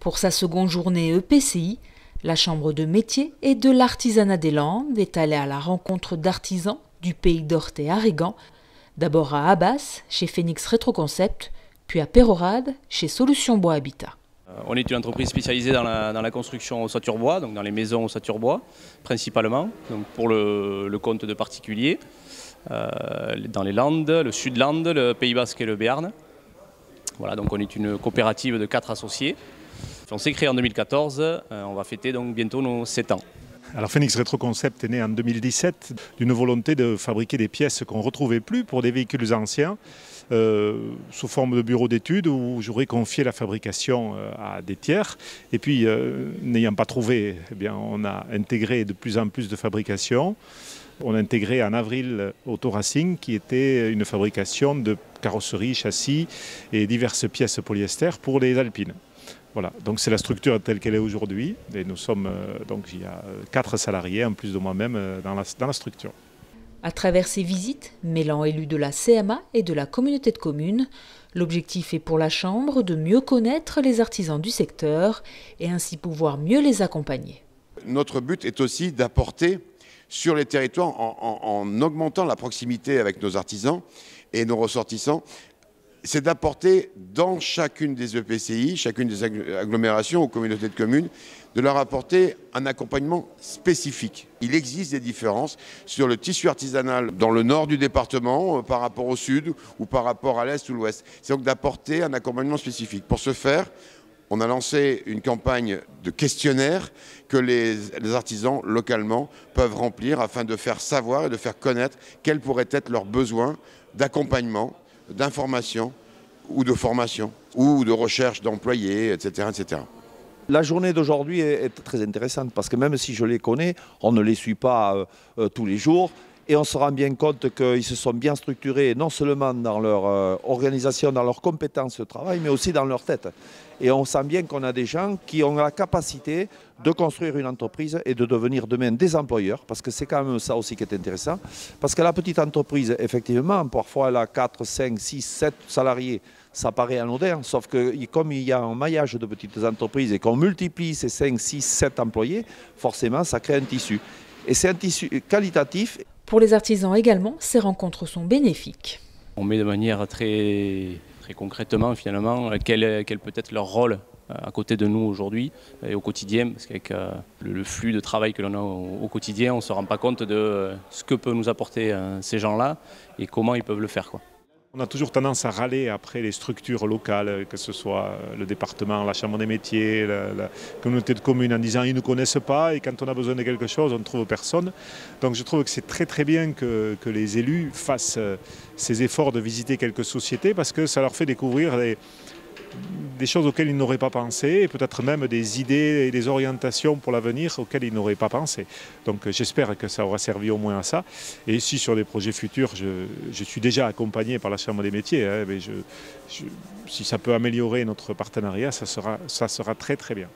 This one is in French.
Pour sa seconde journée EPCI, la Chambre de métier et de l'artisanat des Landes est allée à la rencontre d'artisans du pays d'Orthe et Arrigan, d'abord à Abbas, chez Phoenix Rétroconcept, puis à Pérorade, chez Solutions Bois Habitat. On est une entreprise spécialisée dans la construction ossature bois, donc dans les maisons ossature bois principalement, donc pour le compte de particuliers, dans les Landes, le Sud-Landes, le Pays Basque et le Béarn. Voilà, donc on est une coopérative de 4 associés. On s'est créé en 2014, on va fêter donc bientôt nos 7 ans. Alors Phoenix Rétroconcept est né en 2017 d'une volonté de fabriquer des pièces qu'on ne retrouvait plus pour des véhicules anciens sous forme de bureau d'études où j'aurais confié la fabrication à des tiers. Et puis n'ayant pas trouvé, eh bien, on a intégré de plus en plus de fabrication. On a intégré en avril Auto-Racing qui était une fabrication de carrosserie, châssis et diverses pièces polyester pour les Alpines. Voilà, donc c'est la structure telle qu'elle est aujourd'hui. Et nous sommes, donc il y a 4 salariés en plus de moi-même dans la structure. À travers ces visites, mêlant élus de la CMA et de la communauté de communes, l'objectif est pour la Chambre de mieux connaître les artisans du secteur et ainsi pouvoir mieux les accompagner. Notre but est aussi d'apporter sur les territoires, en augmentant la proximité avec nos artisans et nos ressortissants, c'est d'apporter dans chacune des EPCI, chacune des agglomérations ou communautés de communes, de leur apporter un accompagnement spécifique. Il existe des différences sur le tissu artisanal dans le nord du département par rapport au sud ou par rapport à l'est ou l'ouest. C'est donc d'apporter un accompagnement spécifique. Pour ce faire, on a lancé une campagne de questionnaires que les artisans localement peuvent remplir afin de faire savoir et de faire connaître quels pourraient être leurs besoins d'accompagnement, d'information ou de formation ou de recherche d'employés, etc., etc. La journée d'aujourd'hui est très intéressante parce que même si je les connais, on ne les suit pas tous les jours. Et on se rend bien compte qu'ils se sont bien structurés, non seulement dans leur organisation, dans leurs compétences de travail, mais aussi dans leur tête. Et on sent bien qu'on a des gens qui ont la capacité de construire une entreprise et de devenir demain des employeurs, parce que c'est quand même ça aussi qui est intéressant. Parce que la petite entreprise, effectivement, parfois elle a 4, 5, 6, 7 salariés, ça paraît anodin, sauf que comme il y a un maillage de petites entreprises et qu'on multiplie ces 5, 6, 7 employés, forcément ça crée un tissu. Et c'est un tissu qualitatif. Pour les artisans également, ces rencontres sont bénéfiques. On met de manière très concrètement finalement quel peut être leur rôle à côté de nous aujourd'hui et au quotidien, parce qu'avec le flux de travail que l'on a au quotidien, on ne se rend pas compte de ce que peuvent nous apporter ces gens-là et comment ils peuvent le faire, quoi. On a toujours tendance à râler après les structures locales, que ce soit le département, la Chambre des métiers, la communauté de communes, en disant ils ne nous connaissent pas et quand on a besoin de quelque chose, on ne trouve personne. Donc je trouve que c'est très bien que les élus fassent ces efforts de visiter quelques sociétés parce que ça leur fait découvrir des choses auxquelles ils n'auraient pas pensé et peut-être même des idées et des orientations pour l'avenir auxquelles ils n'auraient pas pensé. Donc j'espère que ça aura servi au moins à ça. Et si sur des projets futurs, je suis déjà accompagné par la Chambre des métiers, hein, mais si ça peut améliorer notre partenariat, ça sera très bien.